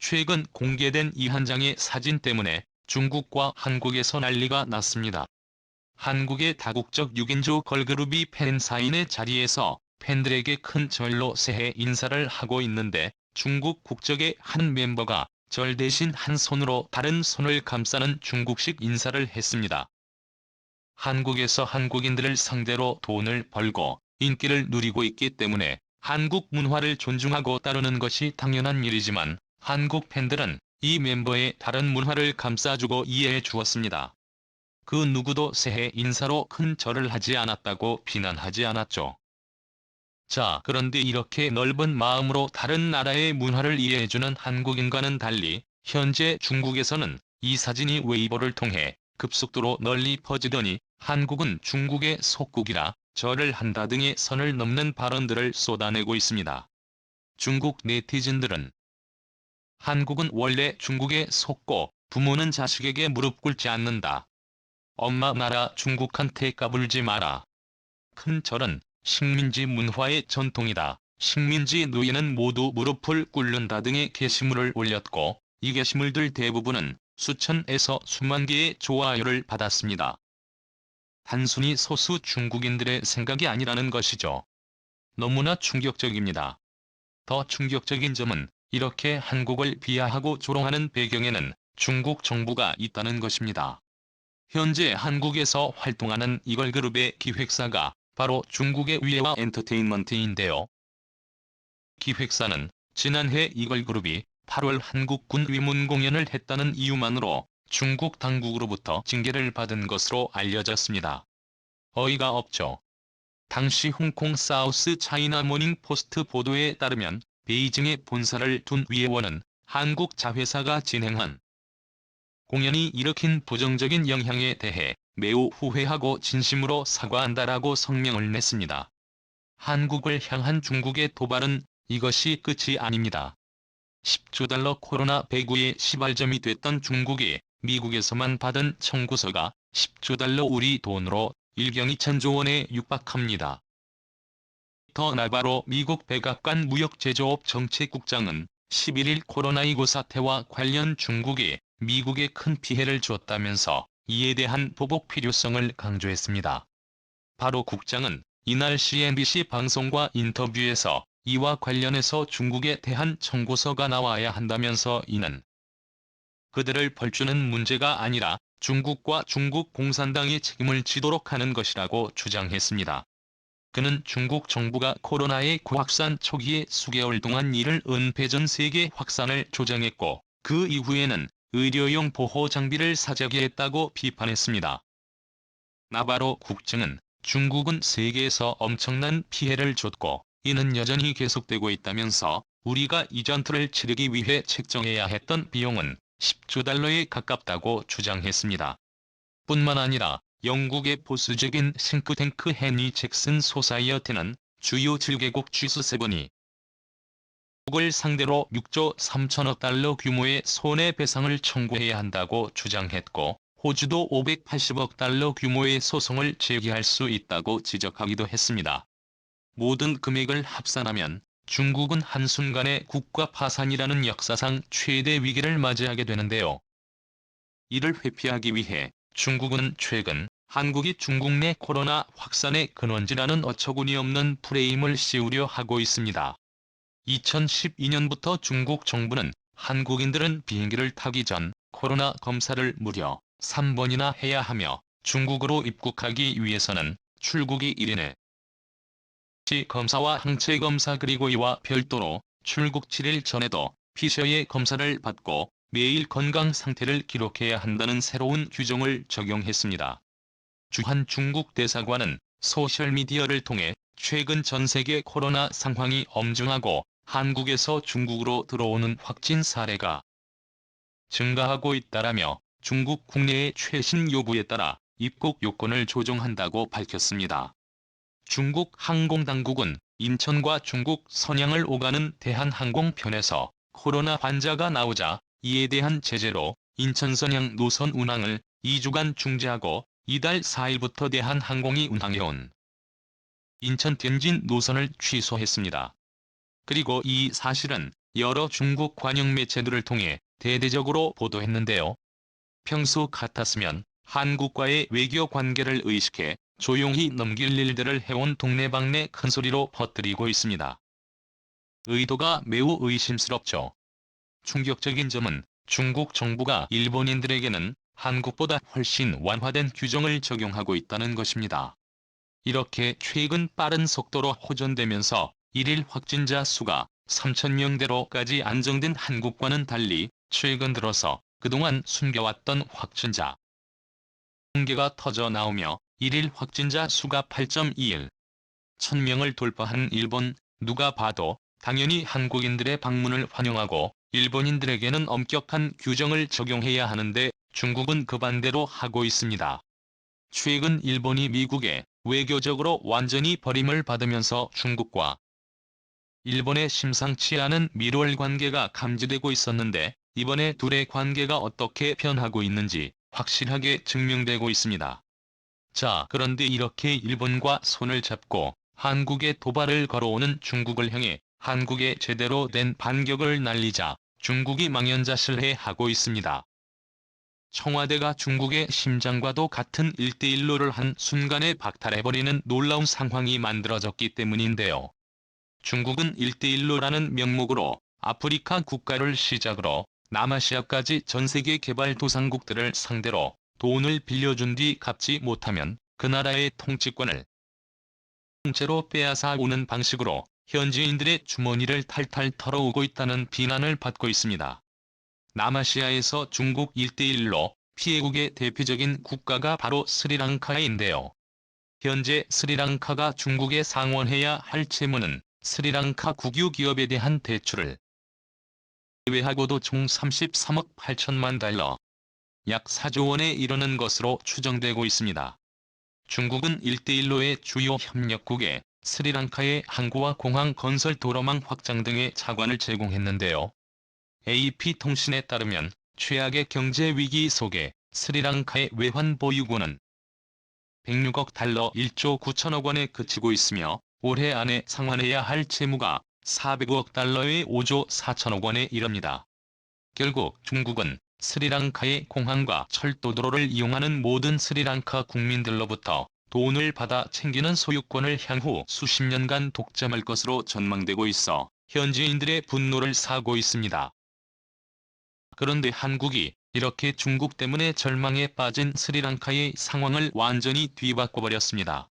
최근 공개된 이 한 장의 사진 때문에 중국과 한국에서 난리가 났습니다. 한국의 다국적 6인조 걸그룹이 팬사인회 자리에서 팬들에게 큰 절로 새해 인사를 하고 있는데, 중국 국적의 한 멤버가 절 대신 한 손으로 다른 손을 감싸는 중국식 인사를 했습니다. 한국에서 한국인들을 상대로 돈을 벌고 인기를 누리고 있기 때문에 한국 문화를 존중하고 따르는 것이 당연한 일이지만, 한국 팬들은 이 멤버의 다른 문화를 감싸주고 이해해 주었습니다. 그 누구도 새해 인사로 큰 절을 하지 않았다고 비난하지 않았죠. 자, 그런데 이렇게 넓은 마음으로 다른 나라의 문화를 이해해주는 한국인과는 달리, 현재 중국에서는 이 사진이 웨이보를 통해 급속도로 널리 퍼지더니 한국은 중국의 속국이라 절을 한다 등의 선을 넘는 발언들을 쏟아내고 있습니다. 중국 네티즌들은 한국은 원래 중국에 속고 부모는 자식에게 무릎 꿇지 않는다. 엄마 나라 중국한테 까불지 마라. 큰 절은 식민지 문화의 전통이다. 식민지 노예는 모두 무릎을 꿇는다 등의 게시물을 올렸고, 이 게시물들 대부분은 수천에서 수만 개의 좋아요를 받았습니다. 단순히 소수 중국인들의 생각이 아니라는 것이죠. 너무나 충격적입니다. 더 충격적인 점은 이렇게 한국을 비하하고 조롱하는 배경에는 중국 정부가 있다는 것입니다. 현재 한국에서 활동하는 이걸그룹의 기획사가 바로 중국의 위에와 엔터테인먼트인데요. 기획사는 지난해 이걸그룹이 8월 한국군 위문 공연을 했다는 이유만으로 중국 당국으로부터 징계를 받은 것으로 알려졌습니다. 어이가 없죠. 당시 홍콩 사우스 차이나 모닝 포스트 보도에 따르면 베이징에 본사를 둔 위에원은 한국 자회사가 진행한 공연이 일으킨 부정적인 영향에 대해 매우 후회하고 진심으로 사과한다라고 성명을 냈습니다. 한국을 향한 중국의 도발은 이것이 끝이 아닙니다. 10조 달러 코로나 배구의 시발점이 됐던 중국이 미국에서만 받은 청구서가 10조 달러 우리 돈으로 1경 2천조 원에 육박합니다. 더 나바로 미국 백악관 무역제조업 정책국장은 11일 코로나19 사태와 관련 중국이 미국에 큰 피해를 줬다면서 이에 대한 보복 필요성을 강조했습니다. 바로 국장은 이날 CNBC 방송과 인터뷰에서 이와 관련해서 중국에 대한 청구서가 나와야 한다면서, 이는 그들을 벌주는 문제가 아니라 중국과 중국 공산당이 책임을 지도록 하는 것이라고 주장했습니다. 그는 중국 정부가 코로나의 고확산 초기에 수개월 동안 이를 은폐 세계 확산을 조장했고, 그 이후에는 의료용 보호 장비를 사재기 했다고 비판했습니다. 나바로 국장은 중국은 세계에서 엄청난 피해를 줬고 이는 여전히 계속되고 있다면서, 우리가 이전투를 치르기 위해 책정해야 했던 비용은 10조 달러에 가깝다고 주장했습니다. 뿐만 아니라 영국의 보수적인 싱크탱크 헤니 잭슨 소사이어티는 주요 7개국 G7이 중국을 상대로 6조 3천억 달러 규모의 손해배상을 청구해야 한다고 주장했고, 호주도 580억 달러 규모의 소송을 제기할 수 있다고 지적하기도 했습니다. 모든 금액을 합산하면 중국은 한순간에 국가 파산이라는 역사상 최대 위기를 맞이하게 되는데요. 이를 회피하기 위해 중국은 최근 한국이 중국 내 코로나 확산의 근원지라는 어처구니없는 프레임을 씌우려 하고 있습니다. 2012년부터 중국 정부는 한국인들은 비행기를 타기 전 코로나 검사를 무려 3번이나 해야 하며, 중국으로 입국하기 위해서는 출국이 1일 검사와 항체 검사, 그리고 이와 별도로 출국 7일 전에도 PCR의 검사를 받고 매일 건강 상태를 기록해야 한다는 새로운 규정을 적용했습니다. 주한 중국 대사관은 소셜미디어를 통해 최근 전 세계 코로나 상황이 엄중하고 한국에서 중국으로 들어오는 확진 사례가 증가하고 있다라며 중국 국내의 최신 요구에 따라 입국 요건을 조정한다고 밝혔습니다. 중국 항공당국은 인천과 중국 선양을 오가는 대한항공편에서 코로나 환자가 나오자 이에 대한 제재로 인천 선양 노선 운항을 2주간 중지하고 이달 4일부터 대한항공이 운항해온 인천天津노선을 취소했습니다. 그리고 이 사실은 여러 중국 관영 매체들을 통해 대대적으로 보도했는데요. 평소 같았으면 한국과의 외교 관계를 의식해 조용히 넘길 일들을 해온 동네방네 큰소리로 퍼뜨리고 있습니다. 의도가 매우 의심스럽죠. 충격적인 점은 중국 정부가 일본인들에게는 한국보다 훨씬 완화된 규정을 적용하고 있다는 것입니다. 이렇게 최근 빠른 속도로 호전되면서 일일 확진자 수가 3,000명대로까지 안정된 한국과는 달리 최근 들어서 그동안 숨겨왔던 확진자 통계가 터져 나오며 일일 확진자 수가 8.21, 1,000명을 돌파한 일본, 누가 봐도 당연히 한국인들의 방문을 환영하고 일본인들에게는 엄격한 규정을 적용해야 하는데 중국은 그 반대로 하고 있습니다. 최근 일본이 미국에 외교적으로 완전히 버림을 받으면서 중국과 일본의 심상치 않은 밀월 관계가 감지되고 있었는데 이번에 둘의 관계가 어떻게 변하고 있는지 확실하게 증명되고 있습니다. 자, 그런데 이렇게 일본과 손을 잡고 한국에 도발을 걸어오는 중국을 향해 한국에 제대로 된 반격을 날리자 중국이 망연자실해하고 있습니다. 청와대가 중국의 심장과도 같은 1대1로를 한 순간에 박탈해버리는 놀라운 상황이 만들어졌기 때문인데요. 중국은 1대1로라는 명목으로 아프리카 국가를 시작으로 남아시아까지 전세계 개발도상국들을 상대로 돈을 빌려준 뒤 갚지 못하면 그 나라의 통치권을 통째로 빼앗아 오는 방식으로 현지인들의 주머니를 탈탈 털어오고 있다는 비난을 받고 있습니다. 남아시아에서 중국 1대1로 피해국의 대표적인 국가가 바로 스리랑카인데요. 현재 스리랑카가 중국에 상환해야 할 채무는 스리랑카 국유 기업에 대한 대출을 제외하고도 총 33억 8천만 달러, 약 4조 원에 이르는 것으로 추정되고 있습니다. 중국은 1대1로의 주요 협력국에 스리랑카의 항구와 공항 건설 도로망 확장 등의 자관을 제공했는데요. AP통신에 따르면 최악의 경제 위기 속에 스리랑카의 외환 보유고는 106억 달러 1조 9천억 원에 그치고 있으며 올해 안에 상환해야 할 채무가 405억 달러의 5조 4천억 원에 이릅니다. 결국 중국은 스리랑카의 공항과 철도도로를 이용하는 모든 스리랑카 국민들로부터 돈을 받아 챙기는 소유권을 향후 수십 년간 독점할 것으로 전망되고 있어 현지인들의 분노를 사고 있습니다. 그런데 한국이 이렇게 중국 때문에 절망에 빠진 스리랑카의 상황을 완전히 뒤바꿔버렸습니다.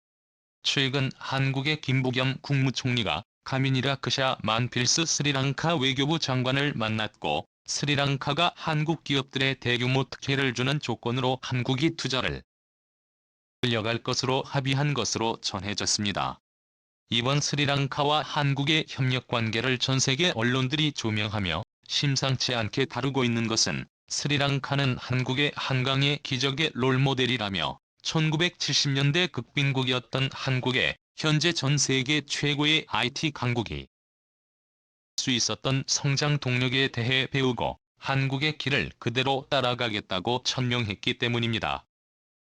최근 한국의 김부겸 국무총리가 카미니라 크샤 만필스 스리랑카 외교부 장관을 만났고 스리랑카가 한국 기업들의 대규모 특혜를 주는 조건으로 한국이 투자를 끌려갈 것으로 합의한 것으로 전해졌습니다. 이번 스리랑카와 한국의 협력 관계를 전세계 언론들이 조명하며 심상치 않게 다루고 있는 것은 스리랑카는 한국의 한강의 기적의 롤모델이라며 1970년대 극빈국이었던 한국에 현재 전 세계 최고의 IT 강국이 수 있었던 성장 동력에 대해 배우고 한국의 길을 그대로 따라가겠다고 천명했기 때문입니다.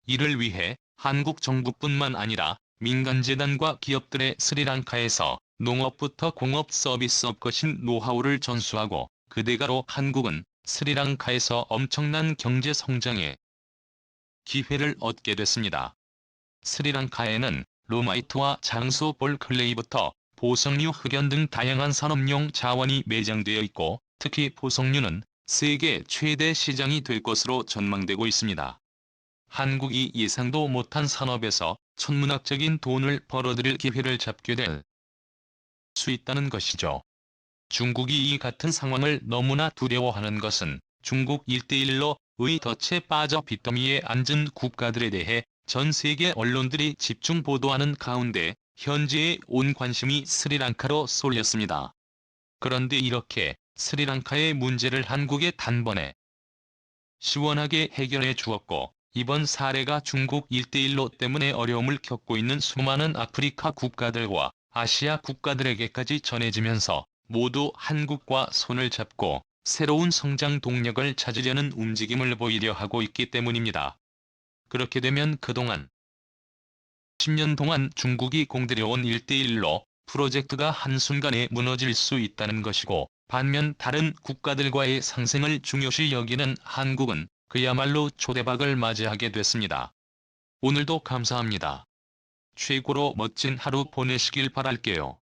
이를 위해 한국 정부뿐만 아니라 민간재단과 기업들의 스리랑카에서 농업부터 공업 서비스업 것인 노하우를 전수하고 그 대가로 한국은 스리랑카에서 엄청난 경제 성장의 기회를 얻게 됐습니다. 스리랑카에는 로마이트와 장소 볼클레이부터 보석류 흑연 등 다양한 산업용 자원이 매장되어 있고 특히 보석류는 세계 최대 시장이 될 것으로 전망되고 있습니다. 한국이 예상도 못한 산업에서 천문학적인 돈을 벌어들일 기회를 잡게 될 수 있다는 것이죠. 중국이 이 같은 상황을 너무나 두려워하는 것은 중국 1대1로의 덫에 빠져 빚더미에 앉은 국가들에 대해 전 세계 언론들이 집중 보도하는 가운데 현재의 온 관심이 스리랑카로 쏠렸습니다. 그런데 이렇게 스리랑카의 문제를 한국에 단번에 시원하게 해결해 주었고 이번 사례가 중국 1대1로 때문에 어려움을 겪고 있는 수많은 아프리카 국가들과 아시아 국가들에게까지 전해지면서 모두 한국과 손을 잡고 새로운 성장 동력을 찾으려는 움직임을 보이려 하고 있기 때문입니다. 그렇게 되면 그동안 10년 동안 중국이 공들여온 1대1로 프로젝트가 한순간에 무너질 수 있다는 것이고 반면 다른 국가들과의 상생을 중요시 여기는 한국은 그야말로 초대박을 맞이하게 됐습니다. 오늘도 감사합니다. 최고로 멋진 하루 보내시길 바랄게요.